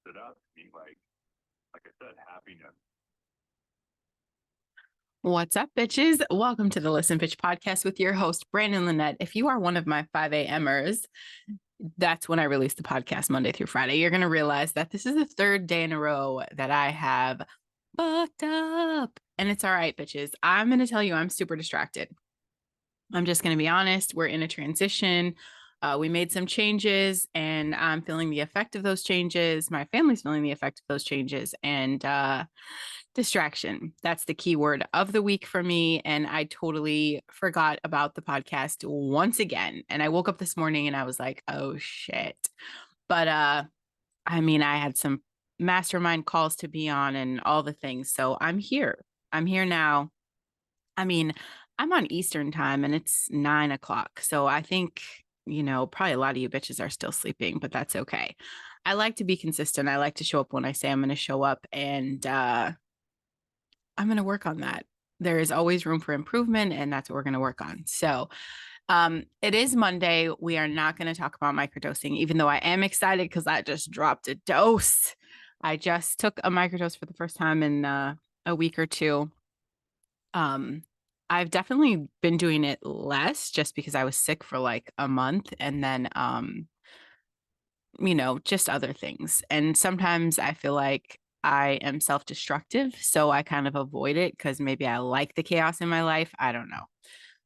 stood out to me. Like I said, happiness. What's up, bitches? Welcome to the Listen Bitch podcast with your host, Brandon Lynette. If you are one of my 5 a.m.ers, that's when I release the podcast Monday through Friday. You're going to realize that this is the third day in a row that I have fucked up. And it's all right, bitches. I'm going to tell you I'm super distracted. I'm just going to be honest. We're in a transition. We made some changes and I'm feeling the effect of those changes. My family's feeling the effect of those changes. And distraction. That's the key word of the week for me. And I totally forgot about the podcast once again. And I woke up this morning and I was like, oh shit. But I had some mastermind calls to be on and all the things. So I'm here. I'm here now. I mean, I'm on Eastern time and it's 9 o'clock. So I think, probably a lot of you bitches are still sleeping, but that's okay. I like to be consistent. I like to show up when I say I'm going to show up. And I'm going to work on that. There is always room for improvement, and that's what we're going to work on. So, it is Monday. We are not going to talk about microdosing, even though I am excited because I just dropped a dose. I just took a microdose for the first time in a week or two. I've definitely been doing it less just because I was sick for like a month, and then just other things. And sometimes I feel like I am self-destructive, so I kind of avoid it because maybe I like the chaos in my life. I don't know.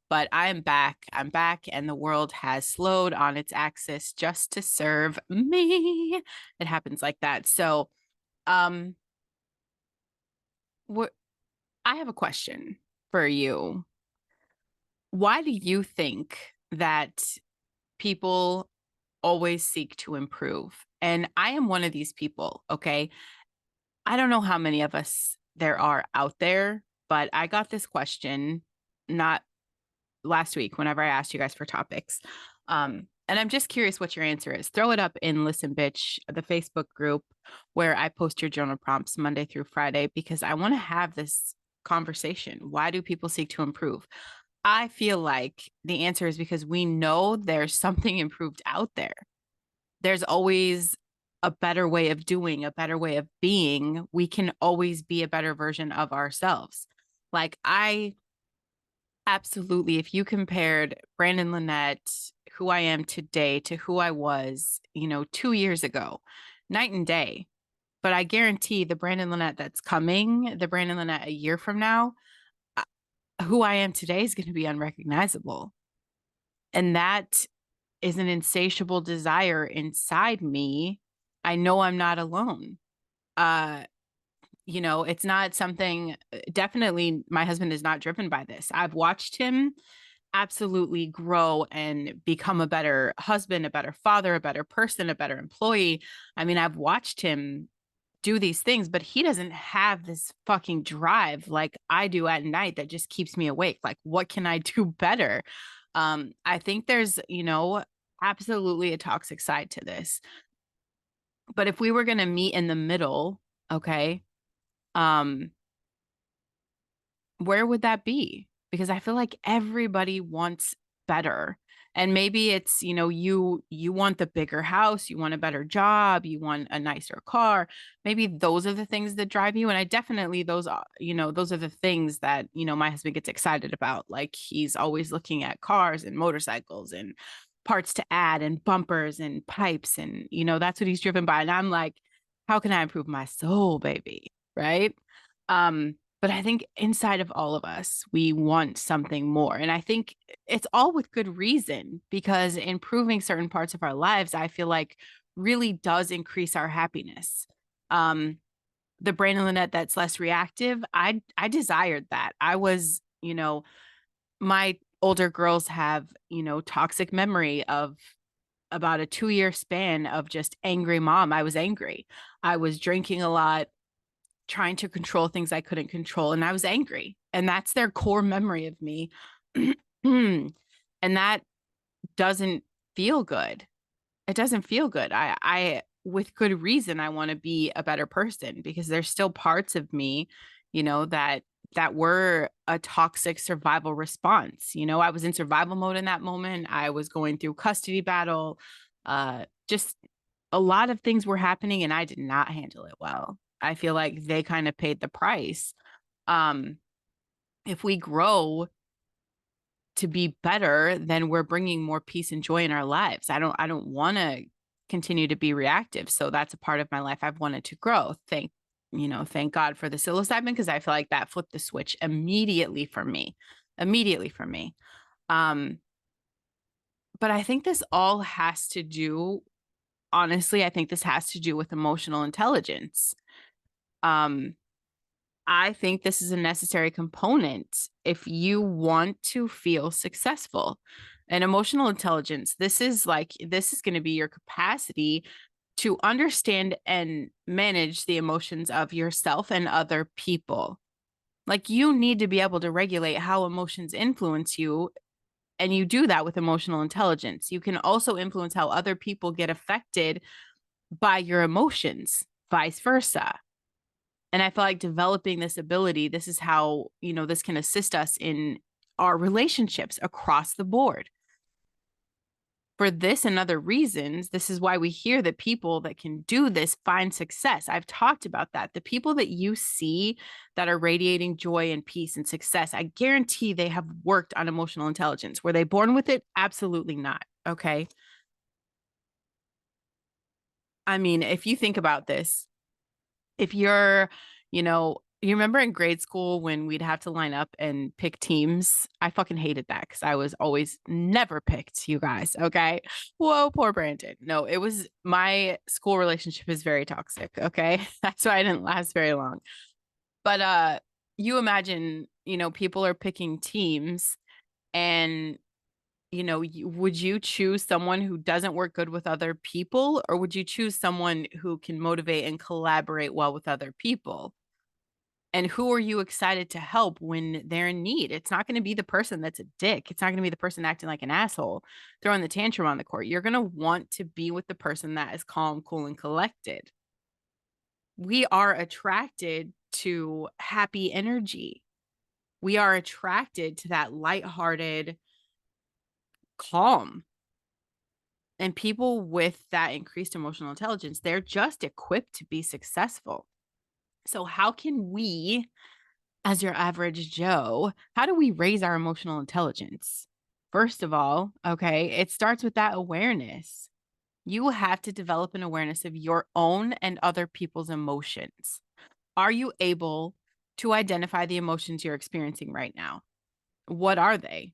But I am back. I'm back, and the world has slowed on its axis just to serve me. It happens like that. So, um, what I have a question for you. Why do you think that people always seek to improve? And I am one of these people, okay? I don't know how many of us there are out there, but I got this question not last week whenever I asked you guys for topics. And I'm just curious what your answer is. Throw it up in Listen Bitch, the Facebook group where I post your journal prompts Monday through Friday, because I want to have this conversation. Why do people seek to improve? I feel like the answer is because we know there's something improved out there. There's always a better way of doing, a better way of being. We can always be a better version of ourselves. Like, I absolutely, if you compared Brandon Lynette, who I am today, to who I was, 2 years ago, night and day. But I guarantee the Brandon Lynette that's coming, the Brandon Lynette a year from now, who I am today is going to be unrecognizable. And that is an insatiable desire inside me. I know I'm not alone. Uh, it's not something, definitely my husband is not driven by this. I've watched him absolutely grow and become a better husband, a better father, a better person, a better employee. I mean, I've watched him do these things, but he doesn't have this fucking drive like I do at night that just keeps me awake. Like, what can I do better? I think there's, absolutely a toxic side to this. But if we were going to meet in the middle, okay, um, where would that be? Because I feel like everybody wants better. And maybe it's, you want the bigger house, you want a better job, you want a nicer car. Maybe those are the things that drive you. And I definitely those are the things that, my husband gets excited about. Like, he's always looking at cars and motorcycles and parts to add and bumpers and pipes and, that's what he's driven by. And I'm like, how can I improve my soul, baby? Right? But I think inside of all of us, we want something more. And I think it's all with good reason, because improving certain parts of our lives, I feel like, really does increase our happiness. Um, the Brandon Lynette that's less reactive, I desired that. I was, my older girls have, toxic memory of about a 2 year span of just angry mom. I was angry. I was drinking a lot, trying to control things I couldn't control. And I was angry. And that's their core memory of me. And that doesn't feel good. It doesn't feel good. With good reason, I want to be a better person, because there's still parts of me, that were a toxic survival response. I was in survival mode in that moment. I was going through custody battle, just a lot of things were happening and I did not handle it well. I feel like they kind of paid the price. Um, if we grow to be better, then we're bringing more peace and joy in our lives. I don't want to continue to be reactive. So that's a part of my life I've wanted to grow. Thank God for the psilocybin, because I feel like that flipped the switch immediately for me. Immediately for me. Um, but I think this all has to do, honestly, I think this has to do with emotional intelligence. Um, I think this is a necessary component if you want to feel successful. And emotional intelligence, this is going to be your capacity to understand and manage the emotions of yourself and other people. Like, you need to be able to regulate how emotions influence you. And you do that with emotional intelligence. You can also influence how other people get affected by your emotions, vice versa. And I feel like developing this ability, this is how, this can assist us in our relationships across the board. For this and other reasons, this is why we hear that people that can do this find success. I've talked about that. The people that you see that are radiating joy and peace and success, I guarantee they have worked on emotional intelligence. Were they born with it? Absolutely not. Okay. I mean, if you think about this, if you're, you remember in grade school when we'd have to line up and pick teams? I fucking hated that because I was always never picked, you guys. Okay. Whoa, poor Brandon. No, it was my school relationship is very toxic. Okay. That's why I didn't last very long. But you imagine, people are picking teams and would you choose someone who doesn't work good with other people, or would you choose someone who can motivate and collaborate well with other people? And who are you excited to help when they're in need? It's not going to be the person that's a dick. It's not going to be the person acting like an asshole, throwing the tantrum on the court. You're going to want to be with the person that is calm, cool, and collected. We are attracted to happy energy. We are attracted to that lighthearted calm. And people with that increased emotional intelligence, they're just equipped to be successful. So, how can we, as your average Joe, how do we raise our emotional intelligence? First of all, okay, it starts with that awareness. You have to develop an awareness of your own and other people's emotions. Are you able to identify the emotions you're experiencing right now? What are they?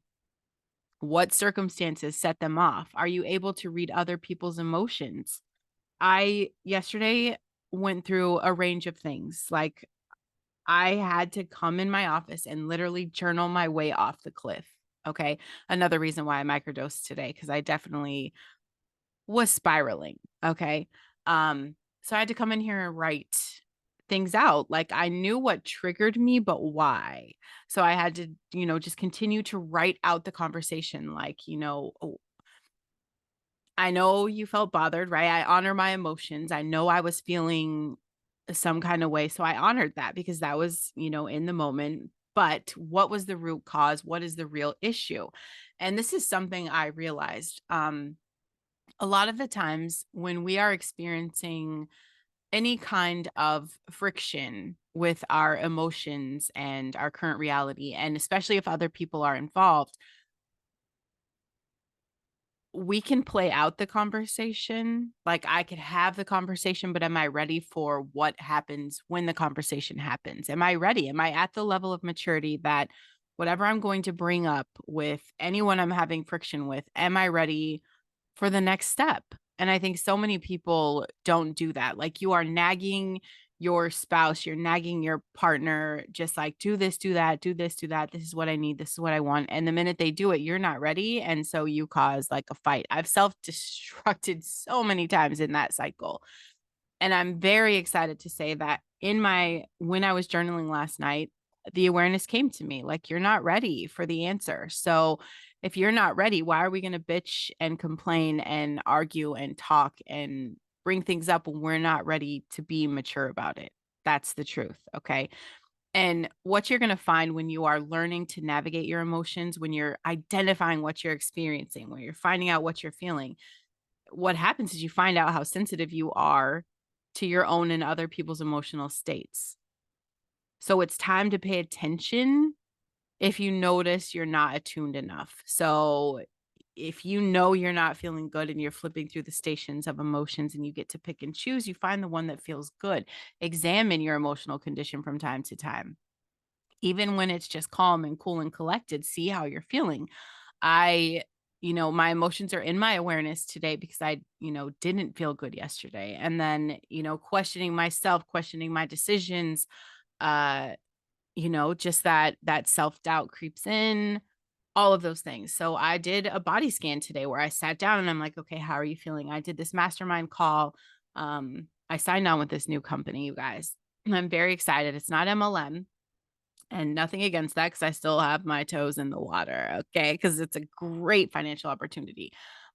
What circumstances set them off? Are you able to read other people's emotions? I yesterday went through a range of things. Like, I had to come in my office and literally journal my way off the cliff. Okay. Another reason why I microdosed today, because I definitely was spiraling. Okay. So I had to come in here and write things out. Like, I knew what triggered me, but why? So I had to, just continue to write out the conversation. Like, oh, I know you felt bothered, right? I honor my emotions. I know I was feeling some kind of way. So I honored that because that was, in the moment. But what was the root cause? What is the real issue? And this is something I realized. A lot of the times when we are experiencing any kind of friction with our emotions and our current reality, and especially if other people are involved, we can play out the conversation. Like, I could have the conversation, but am I ready for what happens when the conversation happens? Am I ready? Am I at the level of maturity that whatever I'm going to bring up with anyone I'm having friction with, am I ready for the next step? And I think so many people don't do that. Like, you are nagging your spouse, you're nagging your partner, just like, do this, do that, do this, do that. This is what I need. This is what I want. And the minute they do it, you're not ready. And so you cause like a fight. I've self destructed so many times in that cycle. And I'm very excited to say that when I was journaling last night, the awareness came to me like, you're not ready for the answer. So if you're not ready, why are we going to bitch and complain and argue and talk and bring things up when we're not ready to be mature about it? That's the truth. Okay. And what you're going to find when you are learning to navigate your emotions, when you're identifying what you're experiencing, when you're finding out what you're feeling, what happens is you find out how sensitive you are to your own and other people's emotional states. So it's time to pay attention if you notice you're not attuned enough. So if you know you're not feeling good and you're flipping through the stations of emotions and you get to pick and choose, you find the one that feels good. Examine your emotional condition from time to time. Even when it's just calm and cool and collected, see how you're feeling. I, my emotions are in my awareness today because I, didn't feel good yesterday. And then, questioning myself, questioning my decisions, uh, just that self-doubt creeps in, all of those things. So I did a body scan today where I sat down and I'm like, okay, how are you feeling? I did this mastermind call. I signed on with this new company, you guys. And I'm very excited. It's not MLM and nothing against that because I still have my toes in the water. Okay. Cause it's a great financial opportunity.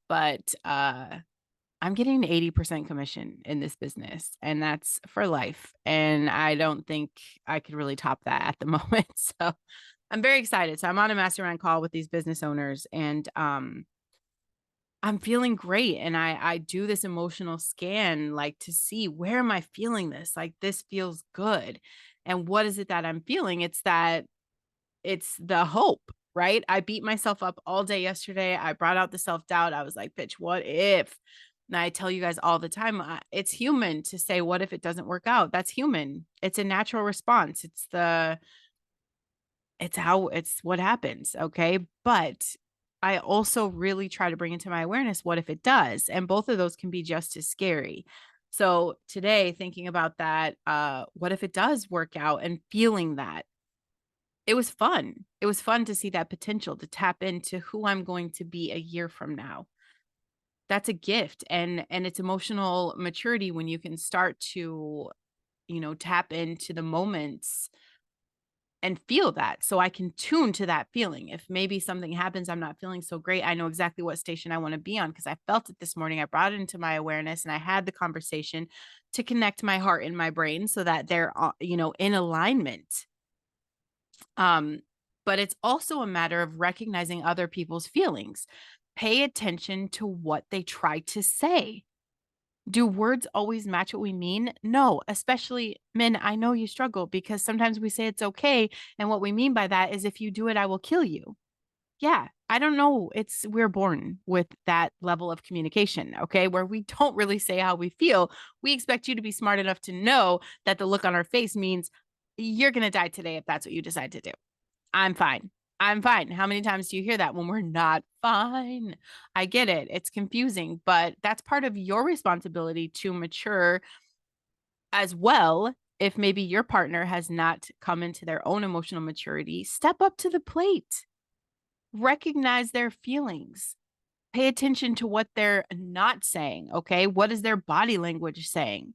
But I'm getting 80% commission in this business, and that's for life. And I don't think I could really top that at the moment. So I'm very excited. So I'm on a mastermind call with these business owners, and I'm feeling great. And I do this emotional scan, like to see where am I feeling this? Like this feels good. And what is it that I'm feeling? It's the hope, right? I beat myself up all day yesterday. I brought out the self-doubt. I was like, bitch, what if? And I tell you guys all the time, it's human to say, what if it doesn't work out? That's human. It's a natural response. It's what happens. Okay. But I also really try to bring into my awareness, what if it does? And both of those can be just as scary. So today, thinking about that, what if it does work out and feeling that? It was fun. It was fun to see that potential, to tap into who I'm going to be a year from now. That's a gift, and it's emotional maturity when you can start to, tap into the moments and feel that, so I can tune to that feeling. If maybe something happens, I'm not feeling so great, I know exactly what station I wanna be on because I felt it this morning. I brought it into my awareness and I had the conversation to connect my heart and my brain so that they're, in alignment. Um, but it's also a matter of recognizing other people's feelings. Pay attention to what they try to say. Do words always match what we mean? No, especially men. I know you struggle because sometimes we say it's okay. And what we mean by that is if you do it, I will kill you. Yeah, I don't know. We're born with that level of communication, okay, where we don't really say how we feel. We expect you to be smart enough to know that the look on our face means you're going to die today if that's what you decide to do. I'm fine. I'm fine. How many times do you hear that when we're not fine? I get it. It's confusing, but that's part of your responsibility to mature as well. If maybe your partner has not come into their own emotional maturity, step up to the plate, recognize their feelings, pay attention to what they're not saying. Okay. What is their body language saying?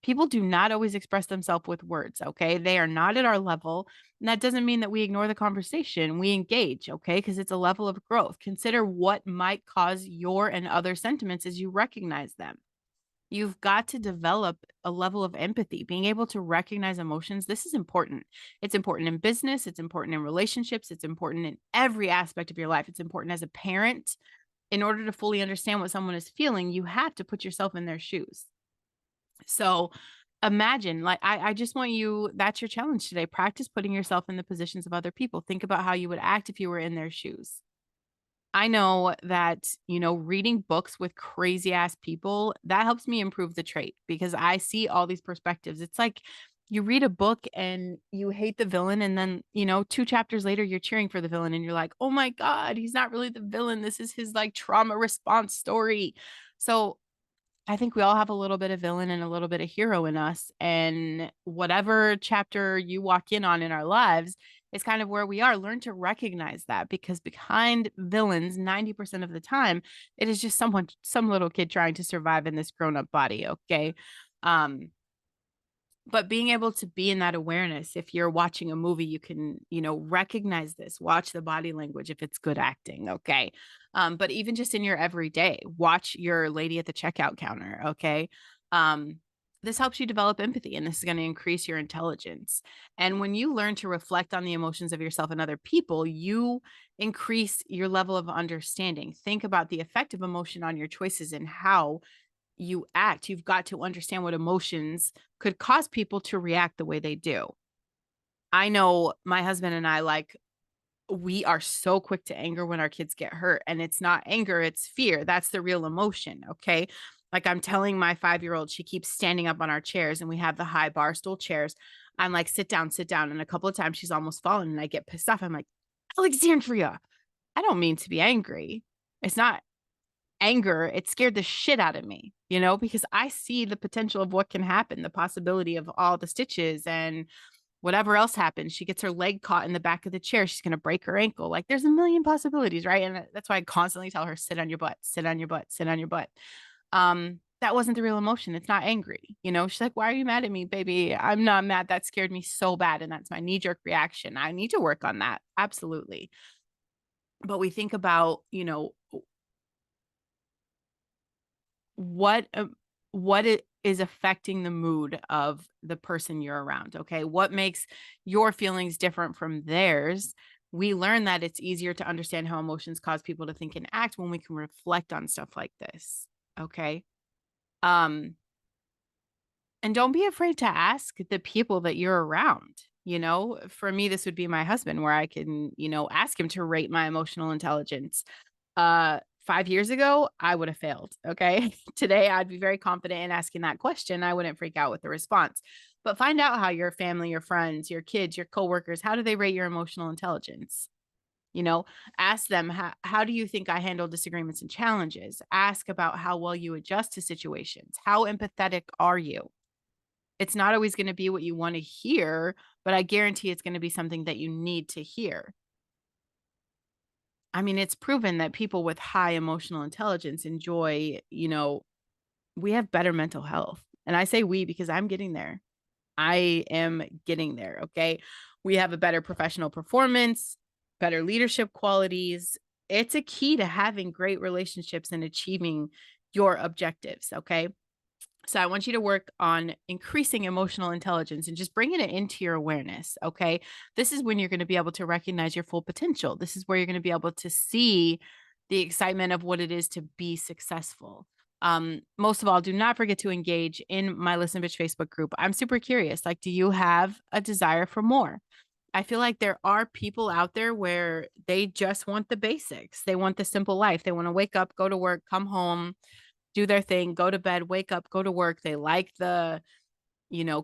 People do not always express themselves with words. Okay. They are not at our level. And that doesn't mean that we ignore the conversation. We engage. Okay. Because it's a level of growth. Consider what might cause your and other sentiments as you recognize them. You've got to develop a level of empathy, being able to recognize emotions. This is important. It's important in business. It's important in relationships. It's important in every aspect of your life. It's important as a parent. In order to fully understand what someone is feeling, you have to put yourself in their shoes. So imagine, like, I just want you, that's your challenge today. Practice putting yourself in the positions of other people. Think about how you would act if you were in their shoes. I know that, reading books with crazy ass people, that helps me improve the trait because I see all these perspectives. It's like you read a book and you hate the villain, and then, 2 chapters later, you're cheering for the villain and you're like, oh my God, he's not really the villain. This is his like trauma response story. So I think we all have a little bit of villain and a little bit of hero in us. And whatever chapter you walk in on in our lives is kind of where we are. Learn to recognize that because behind villains, 90% of the time, it is just some little kid trying to survive in this grown up body. Okay. Um, but being able to be in that awareness, if you're watching a movie, you can, recognize this, watch the body language if it's good acting. Okay. But even just in your everyday, watch your lady at the checkout counter. Okay. Um, this helps you develop empathy, and this is going to increase your intelligence. And when you learn to reflect on the emotions of yourself and other people, you increase your level of understanding. Think about the effect of emotion on your choices and how you act. You've got to understand what emotions could cause people to react the way they do. I know my husband and I, like, we are so quick to anger when our kids get hurt. And it's not anger, it's fear. That's the real emotion. Okay. Like, I'm telling my 5-year-old, she keeps standing up on our chairs, and we have the high bar stool chairs. I'm like, sit down, sit down. And a couple of times she's almost fallen, and I get pissed off. I'm like, Alexandria, I don't mean to be angry. It's not anger. It scared the shit out of me, because I see the potential of what can happen, the possibility of all the stitches and whatever else happens. She gets her leg caught in the back of the chair, she's going to break her ankle. Like, there's a million possibilities, right? And that's why I constantly tell her, sit on your butt, sit on your butt, sit on your butt. That wasn't the real emotion. It's not angry. She's like, why are you mad at me, baby? I'm not mad. That scared me so bad. And that's my knee-jerk reaction. I need to work on that. Absolutely. But we think about, what it is affecting the mood of the person you're around. Okay. What makes your feelings different from theirs? We learn that it's easier to understand how emotions cause people to think and act when we can reflect on stuff like this. Okay. Um, and don't be afraid to ask the people that you're around. For me, this would be my husband, where I can, ask him to rate my emotional intelligence. 5 years ago, I would have failed. Okay. Today, I'd be very confident in asking that question. I wouldn't freak out with the response. But find out how your family, your friends, your kids, your coworkers, how do they rate your emotional intelligence? You know, Ask them, how do you think I handle disagreements and challenges? Ask about how well you adjust to situations. How empathetic are you? It's not always going to be what you want to hear, but I guarantee it's going to be something that you need to hear. I mean, it's proven that people with high emotional intelligence enjoy, we have better mental health. And I say we because I'm getting there. I am getting there. Okay. We have a better professional performance, better leadership qualities. It's a key to having great relationships and achieving your objectives. Okay. So I want you to work on increasing emotional intelligence and just bringing it into your awareness. Okay. This is when you're going to be able to recognize your full potential. This is where you're going to be able to see the excitement of what it is to be successful. Most of all, do not forget to engage in my Listen Bitch Facebook group. I'm super curious. Like, do you have a desire for more? I feel like there are people out there where they just want the basics. They want the simple life. They want to wake up, go to work, come home, do their thing, go to bed, wake up, go to work. They like the,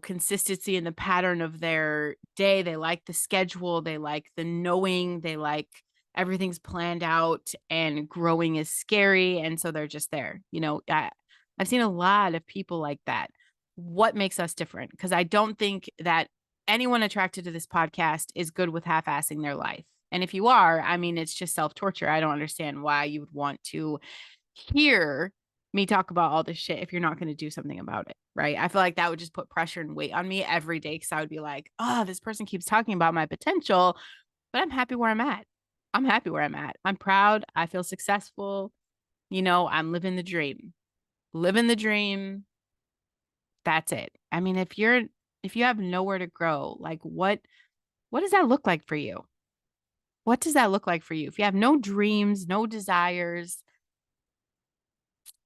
consistency and the pattern of their day. They like the schedule. They like the knowing. They like everything's planned out, and growing is scary. And so they're just there. I've seen a lot of people like that. What makes us different? Because I don't think that anyone attracted to this podcast is good with half-assing their life. And if you are, I mean, it's just self-torture. I don't understand why you would want to hear me talk about all this shit if you're not going to do something about it, right? I feel like that would just put pressure and weight on me every day, because I would be like, oh, this person keeps talking about my potential, but I'm happy where I'm at. I'm happy where I'm at. I'm proud. I feel successful. I'm living the dream. Living the dream. That's it. I mean, if you have nowhere to grow, like, what does that look like for you? What does that look like for you? If you have no dreams, no desires,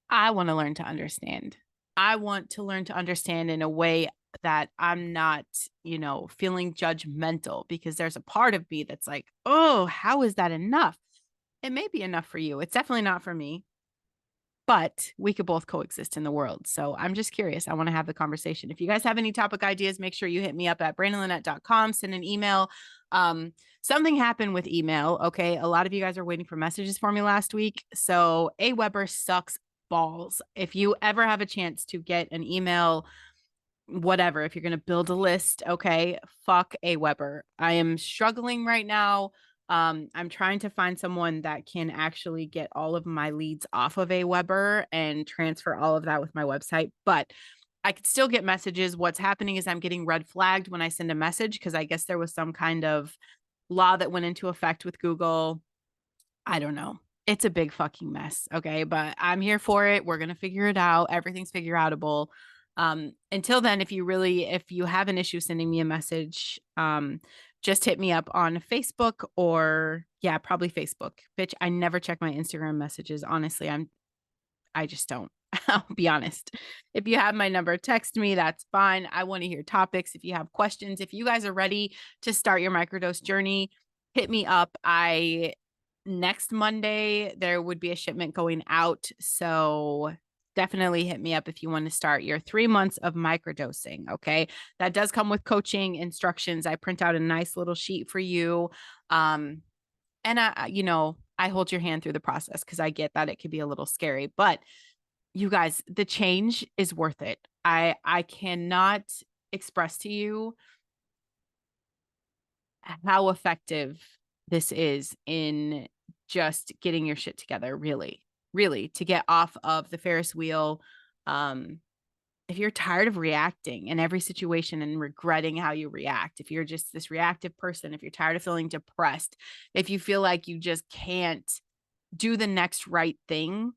I want to learn to understand. I want to learn to understand in a way that I'm not, feeling judgmental, because there's a part of me that's like, oh, how is that enough? It may be enough for you. It's definitely not for me, but we could both coexist in the world. So I'm just curious. I want to have the conversation. If you guys have any topic ideas, make sure you hit me up at brandonlynette.com, send an email. Something happened with email. Okay. A lot of you guys are waiting for messages for me last week. So Aweber sucks balls. If you ever have a chance to get an email, whatever, if you're going to build a list, okay, fuck Aweber. I am struggling right now. I'm trying to find someone that can actually get all of my leads off of Aweber and transfer all of that with my website, but I could still get messages. What's happening is I'm getting red flagged when I send a message, because I guess there was some kind of law that went into effect with Google. I don't know. It's a big fucking mess. Okay. But I'm here for it. We're going to figure it out. Everything's figure outable. Until then, if you have an issue sending me a message, just hit me up on Facebook or yeah, probably Facebook. Bitch, I never check my Instagram messages. Honestly, I just don't. I'll be honest. If you have my number, text me. That's fine. I want to hear topics. If you have questions, if you guys are ready to start your microdose journey, hit me up. Next Monday, there would be a shipment going out. So definitely hit me up if you want to start your 3 months of microdosing. Okay. That does come with coaching instructions. I print out a nice little sheet for you. And I hold your hand through the process because I get that it could be a little scary, but you guys, the change is worth it. I cannot express to you how effective this is in just getting your shit together, really, really, to get off of the Ferris wheel. If you're tired of reacting in every situation and regretting how you react, if you're just this reactive person, if you're tired of feeling depressed, if you feel like you just can't do the next right thing,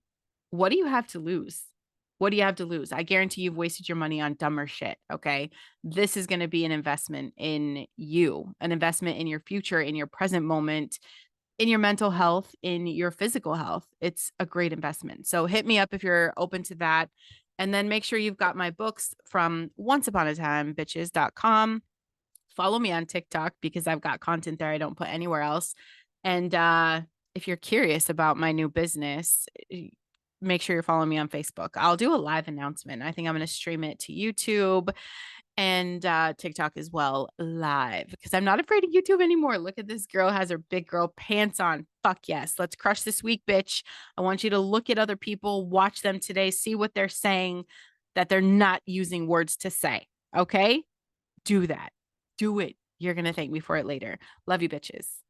what do you have to lose? What do you have to lose? I guarantee you've wasted your money on dumber shit. Okay. This is going to be an investment in you, an investment in your future, in your present moment, in your mental health, in your physical health. It's a great investment. So hit me up if you're open to that. And then make sure you've got my books from onceuponatimebitches.com. Follow me on TikTok because I've got content there I don't put anywhere else. And if you're curious about my new business, make sure you're following me on Facebook. I'll do a live announcement. I think I'm going to stream it to YouTube and TikTok as well live because I'm not afraid of YouTube anymore. Look at this girl has her big girl pants on. Fuck yes. Let's crush this week, bitch. I want you to look at other people, watch them today, see what they're saying that they're not using words to say. Okay? Do that. Do it. You're going to thank me for it later. Love you, bitches.